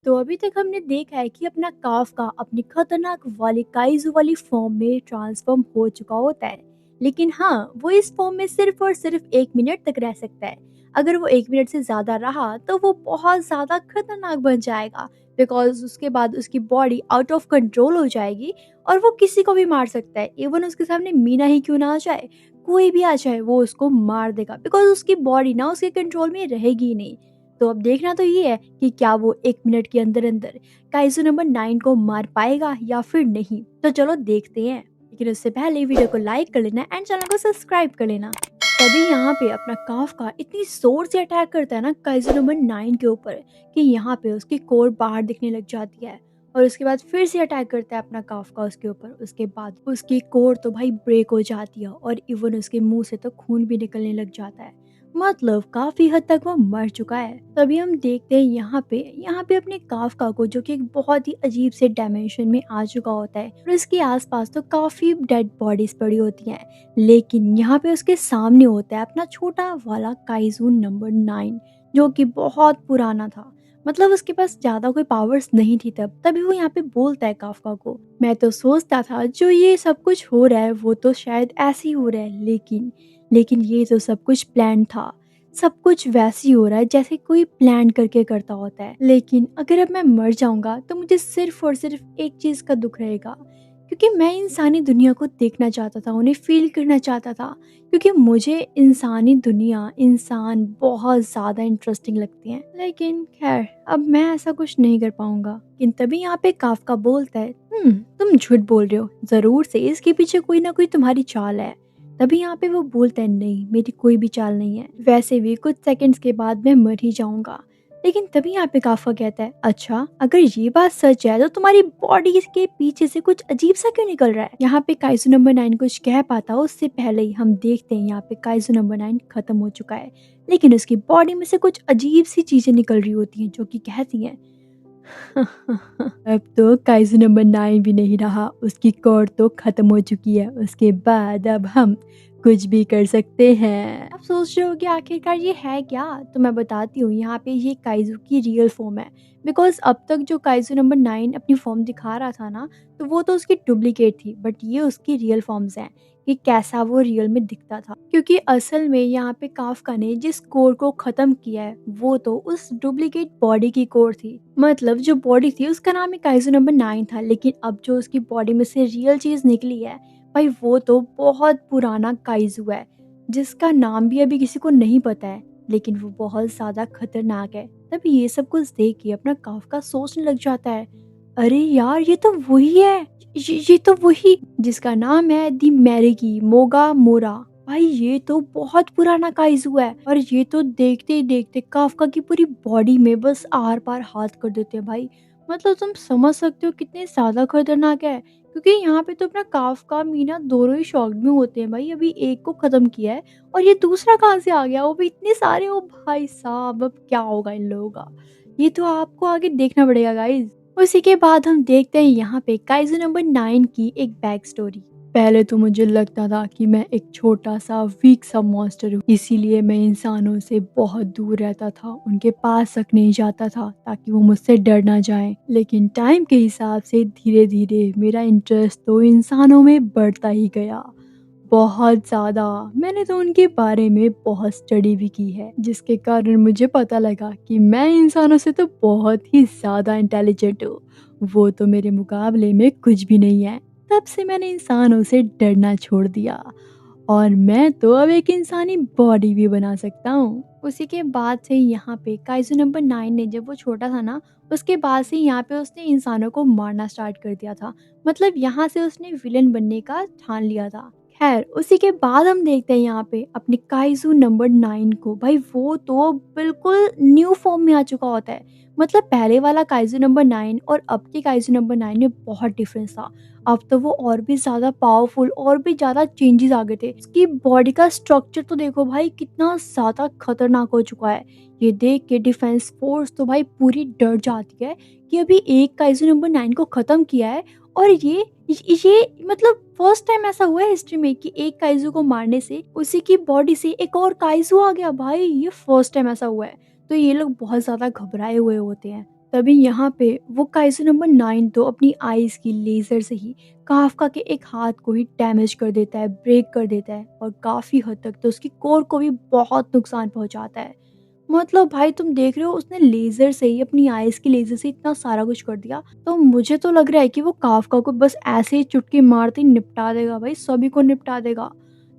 तो अभी तक हमने देखा है कि अपना काफ्का अपनी खतरनाक वाली काइजू वाली फॉर्म में ट्रांसफॉर्म हो चुका होता है। लेकिन हाँ, वो इस फॉर्म में सिर्फ और सिर्फ 1 मिनट तक रह सकता है। अगर वो 1 मिनट से ज्यादा रहा तो वो बहुत ज्यादा खतरनाक बन जाएगा, बिकॉज उसके बाद उसकी बॉडी आउट ऑफ कंट्रोल हो जाएगी और वो किसी को भी मार सकता है। इवन उसके सामने मीना ही क्यों ना आ जाए, कोई भी आ जाए, वो उसको मार देगा, बिकॉज उसकी बॉडी ना उसके कंट्रोल में रहेगी ही नहीं। तो अब देखना तो ये है कि क्या वो 1 मिनट के अंदर अंदर काइजू नंबर 9 को मार पाएगा या फिर नहीं। तो चलो देखते हैं, लेकिन उससे पहले वीडियो को लाइक कर लेना एंड चैनल को सब्सक्राइब कर लेना। तभी यहाँ पे अपना काफ्का इतनी जोर से अटैक करता है ना काइजू नंबर 9 के ऊपर कि यहाँ पे उसकी कोर बाहर दिखने लग जाती है। और उसके बाद फिर से अटैक करता है अपना काफ्का उसके ऊपर। उसके बाद उसकी कोर तो भाई ब्रेक हो जाती है और इवन उसके मुंह से तो खून भी निकलने लग जाता है। मतलब काफी हद तक वो मर चुका है। तभी हम देखते हैं यहाँ पे अपने काफ्का को, जो कि एक बहुत ही अजीब से डायमेंशन में आ चुका होता है और इसके आसपास तो काफी डेड बॉडीज पड़ी होती हैं। लेकिन यहाँ पे उसके सामने होता है अपना छोटा वाला काइजू नंबर 9, जो कि बहुत पुराना था। मतलब उसके पास ज्यादा कोई पावर्स नहीं थी तब। तभी वो यहाँ पे बोलता है काफ्का को, मैं तो सोचता था जो ये सब कुछ हो रहा है वो तो शायद ऐसे ही हो रहा है, लेकिन ये तो सब कुछ प्लान था। सब कुछ वैसे ही हो रहा है जैसे कोई प्लान करके करता होता है। लेकिन अगर अब मैं मर जाऊंगा तो मुझे सिर्फ और सिर्फ एक चीज का दुख रहेगा, क्योंकि मैं इंसानी दुनिया को देखना चाहता था, उन्हें फील करना चाहता था। क्योंकि मुझे इंसानी दुनिया, इंसान बहुत ज्यादा इंटरेस्टिंग लगती हैं। लेकिन खैर, अब मैं ऐसा कुछ नहीं कर पाऊंगा। लेकिन तभी यहाँ पे काफ्का बोलता है, तुम झूठ बोल रहे हो, जरूर से इसके पीछे कोई ना कोई तुम्हारी चाल है। तभी यहाँ पे वो बोलता है, नहीं, मेरी कोई भी चाल नहीं है, वैसे भी कुछ सेकंड्स के बाद मैं मर ही जाऊंगा। लेकिन तभी यहाँ पे काफा कहता है, अच्छा अगर ये बात सच है तो तुम्हारी बॉडी के पीछे से कुछ अजीब सा क्यों निकल रहा है। यहाँ पे काइजू नंबर 9 कुछ कह पाता उससे पहले ही हम देखते हैं यहाँ पे काइजू नंबर 9 खत्म हो चुका है। लेकिन उसकी बॉडी में से कुछ अजीब सी चीजें निकल रही होती हैं, जो कि कहती हैं अब तो काइजू नंबर 9 भी नहीं रहा, उसकी कोर तो खत्म हो चुकी है। उसके बाद अब हम कुछ भी कर सकते हैं। आप सोच रहे हो कि आखिरकार ये है क्या, तो मैं बताती हूँ। यहाँ पे ये काइजू की रियल फॉर्म है, बिकॉज अब तक जो काइजू नंबर 9 अपनी फॉर्म दिखा रहा था ना, तो वो तो उसकी डुप्लीकेट थी, बट ये उसकी रियल फॉर्म्स हैं कि कैसा वो रियल में दिखता था। क्योंकि असल में यहाँ पे काफ्का ने जिस कोर को खत्म किया है वो तो उस डुप्लीकेट बॉडी की कोर थी। मतलब जो बॉडी थी उसका नाम ही काइजू नंबर 9 था, लेकिन अब जो उसकी बॉडी में से रियल चीज निकली है भाई, वो तो बहुत पुराना काइजू है, जिसका नाम भी अभी किसी को नहीं पता है, लेकिन वो बहुत ज्यादा खतरनाक है। तभी ये सब कुछ देख के अपना काफ्का सोचने लग जाता है, अरे यार ये तो वही है, ये तो वही जिसका नाम है दी मैरेगी मोगा मोरा। भाई ये तो बहुत पुराना काइजू है, और ये तो देखते ही देखते काफ्का की पूरी बॉडी में बस आर पार हाथ कर देते हैं भाई। मतलब तुम समझ सकते हो कितने ज्यादा खतरनाक है। क्योंकि यहाँ पे तो अपना काफ्का मीना दोनों ही शॉक्ड में होते हैं भाई, अभी एक को खत्म किया है और ये दूसरा कहाँ से आ गया, वो भी इतने सारे। ओ भाई साहब, अब क्या होगा इन लोगों का, ये तो आपको आगे देखना पड़ेगा गाइज। उसी के बाद हम देखते हैं यहाँ पे काइजू नंबर 9 की एक बैक स्टोरी। पहले तो मुझे लगता था कि मैं एक छोटा सा वीक सा मॉन्स्टर हूँ, इसीलिए मैं इंसानों से बहुत दूर रहता था, उनके पास तक नहीं जाता था ताकि वो मुझसे डर ना जाए। लेकिन टाइम के हिसाब से धीरे धीरे मेरा इंटरेस्ट तो इंसानों में बढ़ता ही गया, बहुत ज्यादा। मैंने तो उनके बारे में बहुत स्टडी भी की है, जिसके कारण मुझे पता लगा कि मैं इंसानों से तो बहुत ही ज्यादा इंटेलिजेंट हूँ, वो तो मेरे मुकाबले में कुछ भी नहीं है। तब से मैंने इंसानों से डरना छोड़ दिया और मैं तो अब एक इंसानी बॉडी भी बना सकता हूँ। उसी के बाद से यहाँ पे काइजू नंबर 9 ने, जब वो छोटा था ना, उसके बाद से यहाँ पे उसने इंसानों को मारना स्टार्ट कर दिया था। मतलब यहाँ से उसने विलन बनने का ठान लिया था। खैर, उसी के बाद हम देखते हैं यहाँ पे अपने काइजू नंबर 9 को। भाई वो तो बिल्कुल न्यू फॉर्म में आ चुका होता है। मतलब पहले वाला काइजू नंबर 9 और अब के काइजू नंबर 9 में बहुत डिफरेंस था। अब तो वो और भी ज्यादा पावरफुल, और भी ज्यादा चेंजेस आ गए थे। उसकी बॉडी का स्ट्रक्चर तो देखो भाई, कितना ज्यादा खतरनाक हो चुका है। ये देख के डिफेंस फोर्स तो भाई पूरी डर जाती है कि अभी एक काइजू नंबर 9 को खत्म किया है, और ये मतलब फर्स्ट टाइम ऐसा हुआ है हिस्ट्री में कि एक काइजू को मारने से उसी की बॉडी से एक और काइजू आ गया। भाई ये फर्स्ट टाइम ऐसा हुआ है, तो ये लोग बहुत ज्यादा घबराए हुए होते हैं। तभी यहाँ पे वो काइज़ू नंबर 9 तो अपनी आइज़ की लेज़र से ही काफ़्का के एक हाथ को ही डैमेज कर देता है, ब्रेक कर देता है और काफ़ी हद तक तो उसकी कोर को भी बहुत नुकसान पहुँचाता है। मतलब भाई तुम देख रहे हो उसने लेज़र से ही अपनी आइज़ की लेज़र से इतना सारा कुछ कर दिया। तो मुझे तो लग रहा है कि वो काफ़्का को बस ऐसे ही चुटकी मारते ही निपटा देगा भाई, सभी को निपटा देगा।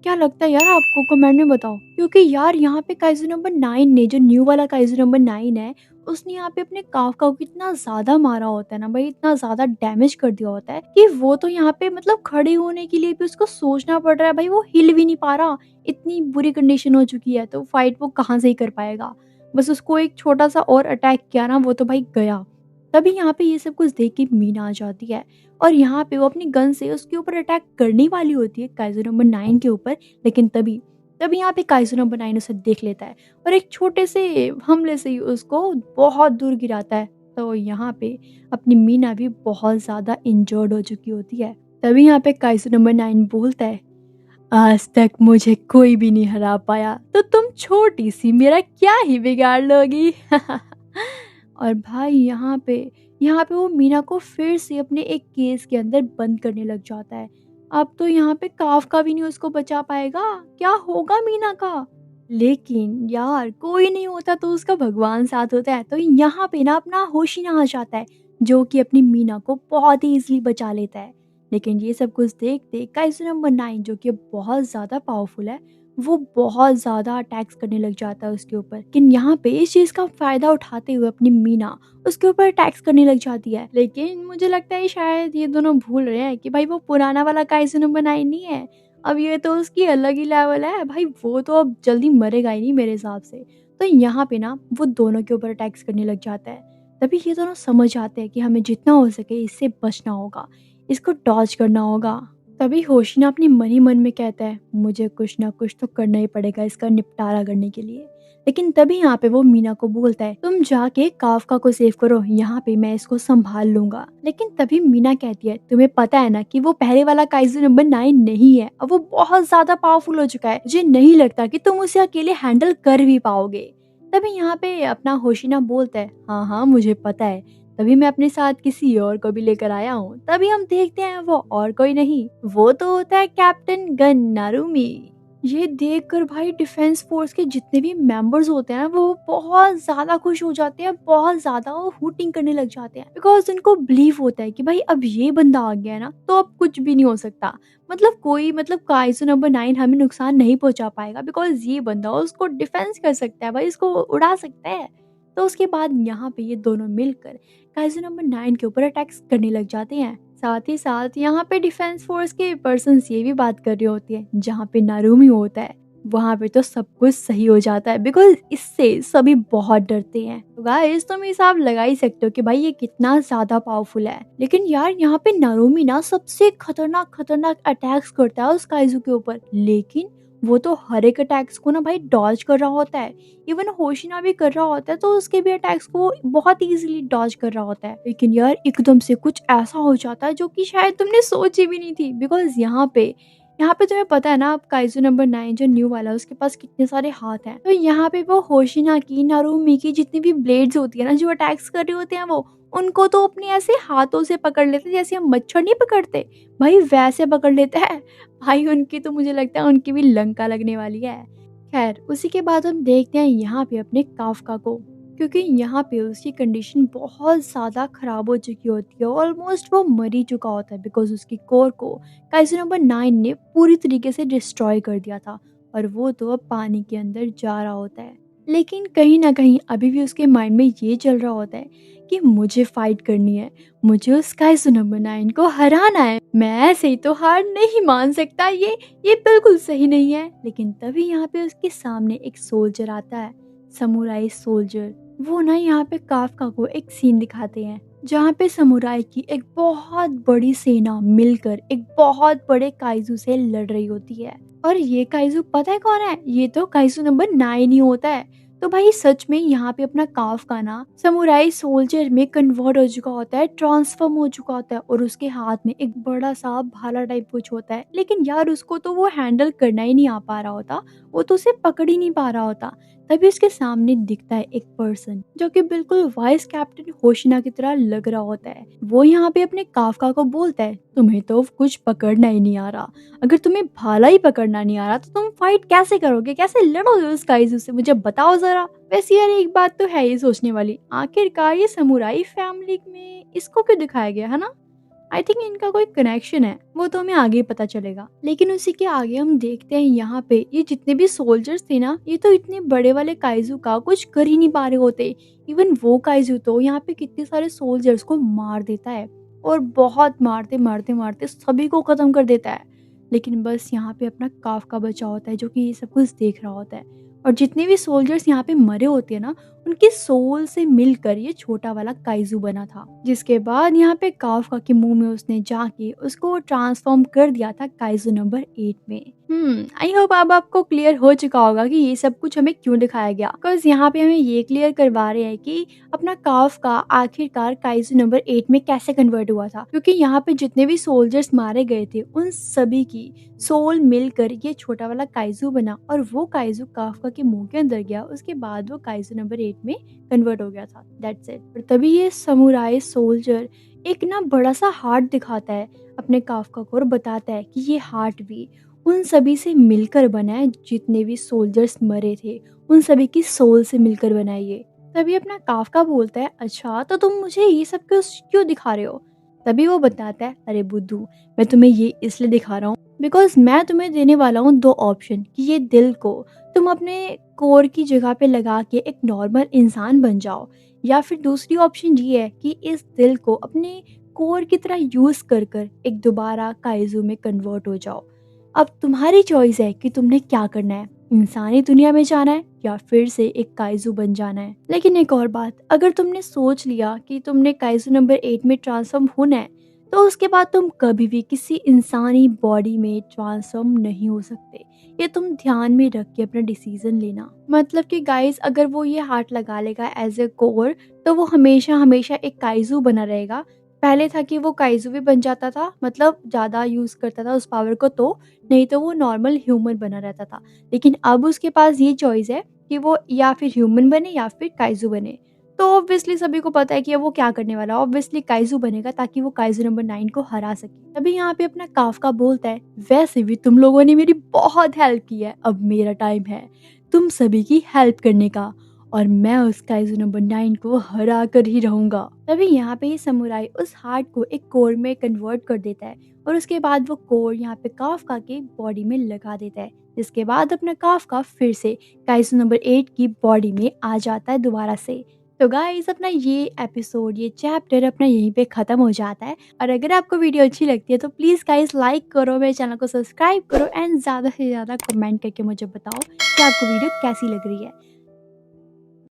क्या लगता है यार आपको, कमेंट में बताओ? क्योंकि यार यहाँ पे काइज़ू नंबर 9 ने, जो न्यू वाला काइज़ू नंबर 9 है, उसने यहाँ पे अपने काफ़्का को इतना ज़्यादा मारा होता है ना भाई, इतना ज़्यादा डैमेज कर दिया होता है कि वो तो यहाँ पे मतलब खड़े होने के लिए भी उसको सोचना पड़ रहा है भाई, वो हिल भी नहीं पा रहा। इतनी बुरी कंडीशन हो चुकी है, तो फाइट वो कहाँ से ही कर पाएगा। बस उसको एक छोटा-सा और अटैक किया ना, वो तो भाई गया। तभी यहाँ पे ये सब कुछ देख के मीना आ जाती है और यहाँ पे वो अपनी गन से उसके ऊपर अटैक करने वाली होती है काइज़ू नंबर 9 के ऊपर, लेकिन तभी तभी यहाँ पे काइज़ू नंबर 9 उसे देख लेता है और एक छोटे से हमले से ही उसको बहुत दूर गिराता है। तो यहाँ पे अपनी मीना भी बहुत ज़्यादा इंजर्ड हो चुकी होती है। तभी यहाँ पे काइज़ू नंबर 9 बोलता है, आज तक मुझे कोई भी नहीं हरा पाया, तो तुम छोटी सी मेरा क्या ही बिगाड़ लोगी। और भाई यहाँ पे वो मीना को फिर से अपने एक केस के अंदर बंद करने लग जाता है। अब तो यहाँ पे काफ़्का भी नहीं उसको बचा पाएगा, क्या होगा मीना का? लेकिन यार कोई नहीं होता तो उसका भगवान साथ होता है। तो यहाँ पे ना अपना होशिना आ जाता है, जो कि अपनी मीना को बहुत ही ईज़िली बचा लेता है। लेकिन ये सब कुछ देखते काइज़ू नंबर 9, जो कि बहुत ज़्यादा पावरफुल है, वो बहुत ज़्यादा अटैक्स करने लग जाता है उसके ऊपर। लेकिन यहाँ पे इस चीज़ का फ़ायदा उठाते हुए अपनी मीना उसके ऊपर अटैक्स करने लग जाती है। लेकिन मुझे लगता है शायद ये दोनों भूल रहे हैं कि भाई वो पुराना वाला काइज़ू नंबर 9 नहीं है। अब ये तो उसकी अलग ही लेवल है। भाई वो तो अब जल्दी मरेगा ही नहीं मेरे हिसाब से। तो यहाँ पे ना वो दोनों के ऊपर अटैक्स करने लग जाता है। तभी ये दोनों समझ आते हैं कि हमें जितना हो सके इससे बचना होगा, इसको डॉज करना होगा। तभी होशिना अपने मन ही मन में कहता है, मुझे कुछ ना कुछ तो करना ही पड़ेगा इसका निपटारा करने के लिए। लेकिन तभी यहाँ पे वो मीना को बोलता है, तुम जाके काफ़्का को सेव करो, यहाँ पे मैं इसको संभाल लूंगा। लेकिन तभी मीना कहती है, तुम्हें पता है ना कि वो पहले वाला काइज़ू नंबर 9 नहीं है, अब वो बहुत ज्यादा पावरफुल हो चुका है, मुझे नहीं लगता कि तुम उसे अकेले हैंडल कर भी पाओगे। तभी यहाँ पे अपना होशिना बोलता है, हाँ हाँ मुझे पता है, तभी मैं अपने साथ किसी और को भी लेकर आया हूँ। तभी हम देखते हैं वो और कोई नहीं, वो तो होता है कैप्टन गन नारुमी। ये देखकर भाई डिफेंस फोर्स के जितने भी मेंबर्स होते हैं वो बहुत ज्यादा खुश हो जाते हैं, बहुत ज्यादा वो हूटिंग करने लग जाते हैं, बिकॉज उनको बिलीव होता है कि भाई अब ये बंदा आ गया है ना, तो अब कुछ भी नहीं हो सकता। मतलब काइज़ू नंबर 9 हमें नुकसान नहीं पहुंचा पाएगा, बिकॉज ये बंदा उसको डिफेंस कर सकता है भाई, इसको उड़ा सकता है। तो उसके बाद यहाँ पे ये दोनों मिलकर काइज़ू नंबर 9 के ऊपर अटैक्स करने लग जाते हैं। साथ ही साथ यहाँ पे डिफेंस फोर्स के पर्सन्स ये भी बात कर रहे होते हैं, जहाँ पे नारुमी होता है वहाँ पे तो सब कुछ सही हो जाता है, बिकॉज इससे सभी बहुत डरते हैं। तो गाइस तुम हिसाब लगा ही सकते हो कि भाई ये कितना ज्यादा पावरफुल है। लेकिन यार यहाँ पे नारुमी ना सबसे खतरनाक खतरनाक अटैक्स करता है उस काइजू के ऊपर, लेकिन वो तो हर एक अटैक्स को ना भाई डॉज कर रहा होता है। इवन होशिना भी कर रहा होता है, तो उसके भी अटैक्स को बहुत इजीली डॉज कर रहा होता है। लेकिन यार एकदम से कुछ ऐसा हो जाता है जो कि शायद तुमने सोची भी नहीं थी, बिकॉज यहाँ पे तुम्हें पता है ना, अब काइजू नंबर 9 जो न्यू वाला है उसके पास कितने सारे हाथ हैं। तो यहाँ पे वो होशिना की, नारुमी की जितनी भी ब्लेड्स होती है ना जो अटैक्स कर रहे होते हैं, वो उनको तो अपने ऐसे हाथों से पकड़ लेते हैं जैसे हम मच्छर नहीं पकड़ते, भाई वैसे पकड़ लेते हैं। भाई उनकी तो मुझे लगता है उनकी भी लंका लगने वाली है। खैर उसी के बाद हम देखते हैं यहाँ पे अपने काफका को, क्योंकि यहाँ पे उसकी कंडीशन बहुत ज़्यादा ख़राब हो चुकी होती है, ऑलमोस्ट वो मर ही चुका होता है, बिकॉज उसकी कोर को काइज़ू नंबर 9 ने पूरी तरीके से डिस्ट्रॉय कर दिया था और वो तो अब पानी के अंदर जा रहा होता है। लेकिन कहीं ना कहीं अभी भी उसके माइंड में ये चल रहा होता है कि मुझे फाइट करनी है, मुझे उस काइज़ू नंबर 9 को हराना है, मैं ऐसे ही तो हार नहीं मान सकता, ये बिल्कुल सही नहीं है। लेकिन तभी यहाँ पे उसके सामने एक सोल्जर आता है, समुराई सोल्जर। वो ना यहाँ पे काफका को एक सीन दिखाते हैं जहाँ पे समुराई की एक बहुत बड़ी सेना मिलकर एक बहुत बड़े काइजू से लड़ रही होती है। और ये काइजू पता है कौन है? ये तो काइजू नंबर 9 ही होता है। तो भाई सच में यहाँ पे अपना काफका ना समुराई सोल्जर में कन्वर्ट हो चुका होता है, ट्रांसफॉर्म हो चुका होता है, और उसके हाथ में एक बड़ा सा भाला टाइप कुछ होता है। लेकिन यार उसको तो वो हैंडल करना ही नहीं आ पा रहा होता, वो तो उसे पकड़ ही नहीं पा रहा होता। तभी उसके सामने दिखता है एक पर्सन जो कि बिल्कुल वाइस कैप्टन होशिना की तरह लग रहा होता है। वो यहाँ पे अपने काफका को बोलता है, तुम्हें तो कुछ पकड़ना ही नहीं आ रहा। अगर तुम्हें भाला ही पकड़ना नहीं आ रहा तो तुम फाइट कैसे करोगे, कैसे लड़ोगे उस काइजू से, मुझे बताओ जरा। वैसे यार एक बात तो है ही सोचने वाली, आखिरकार ये समुराई फैमिली में इसको क्यों दिखाया गया है ना। आई थिंक इनका कोई कनेक्शन है, वो तो हमें आगे पता चलेगा। लेकिन उसी के आगे हम देखते हैं यहाँ पे ये जितने भी सोल्जर्स थे ना, ये तो इतने बड़े वाले काइजू का कुछ कर ही नहीं पा रहे होते। इवन वो काइजू तो यहाँ पे कितने सारे सोल्जर्स को मार देता है और बहुत मारते मारते मारते सभी को खत्म कर देता है। लेकिन बस यहाँ पे अपना काफ का बचा होता है जो कि ये सब कुछ देख रहा होता है। और जितने भी सोल्जर्स यहाँ पे मरे होते हैं ना, उनकी सोल से मिलकर ये छोटा वाला काइजू बना था। जिसके बाद यहाँ पे काफका के मुंह में उसने जाके उसको ट्रांसफॉर्म कर दिया था काइजू नंबर 8 में। आई होप अब आपको क्लियर हो चुका होगा कि ये सब कुछ हमें क्यों दिखाया गया। बिकॉज यहाँ पे हमें ये क्लियर करवा रहे हैं कि अपना काफका आखिरकार काइजू नंबर 8 में कैसे कन्वर्ट हुआ था। क्योंकि यहाँ पे जितने भी सोल्जर्स मारे गए थे उन सभी की सोल मिलकर ये छोटा वाला काइजू बना और वो काइजू काफका के मुंह के अंदर गया। उसके बाद वो काइजू नंबर 8 में कन्वर्ट हो गया था। That's it. पर तभी ये समुराई सोल्जर एक ना बड़ा सा हार्ट दिखाता है अपने काफका को और बताता है कि ये हार्ट भी उन सभी से मिलकर बना है, जितने भी सोल्जर्स मरे थे उन सभी की सोल से मिलकर बना है ये। तभी अपना काफका बोलता है, अच्छा तो तुम मुझे ये सब क्यों दिखा रहे हो। तभी वो बताता है, अरे बुद्धू, मैं तुम्हें ये इसलिए दिखा रहा हूँ बिकॉज मैं तुम्हें देने वाला हूँ दो ऑप्शन कि ये दिल को तुम अपने कोर की जगह पे लगा के एक नॉर्मल इंसान बन जाओ, या फिर दूसरी ऑप्शन ये है कि इस दिल को अपने कोर की तरह यूज कर कर एक दोबारा काइजू में कन्वर्ट हो जाओ। अब तुम्हारी चॉइस है कि तुमने क्या करना है, इंसानी दुनिया में जाना है या फिर से एक काइजू बन जाना है। लेकिन एक और बात, अगर तुमने सोच लिया कि तुमने काइजू नंबर 8 में ट्रांसफॉर्म होना है तो उसके बाद तुम कभी भी किसी इंसानी बॉडी में ट्रांसफॉर्म नहीं हो सकते। ये तुम ध्यान में रख के अपना डिसीजन लेना। मतलब कि गाइस, अगर वो ये हार्ट लगा लेगा एज ए कोर तो वो हमेशा हमेशा एक काइजू बना रहेगा। पहले था कि वो काइजू भी बन जाता था, मतलब ज़्यादा यूज़ करता था उस पावर को, तो नहीं तो वो नॉर्मल ह्यूमन बना रहता था। लेकिन अब उसके पास ये चॉइस है कि वो या फिर ह्यूमन बने या फिर काइजू बने। तो ऑब्वियसली सभी को पता है कि अब वो क्या करने वाला है, ऑब्वियसली काइजू बनेगा ताकि वो काइजू नंबर 9 को हरा सके। तभी यहाँ पे अपना काफका बोलता है, वैसे भी तुम लोगों ने मेरी बहुत हेल्प की है, अब मेरा टाइम है तुम सभी की हेल्प करने का और मैं उस काइजू नंबर 9 को हरा कर ही रहूंगा। तभी यहाँ पे ये समुराई उस हार्ट को एक कोर में कन्वर्ट कर देता है और उसके बाद वो कोर यहाँ पे काफका के बॉडी में लगा देता है। जिसके बाद अपना काफका फिर से काइजू नंबर 8 की बॉडी में आ जाता है दोबारा से। तो गाइस, अपना ये एपिसोड, ये चैप्टर अपना यहीं पे ख़त्म हो जाता है। और अगर आपको वीडियो अच्छी लगती है तो प्लीज़ गाइस लाइक करो, मेरे चैनल को सब्सक्राइब करो एंड ज़्यादा से ज़्यादा कमेंट करके मुझे बताओ कि आपको वीडियो कैसी लग रही है।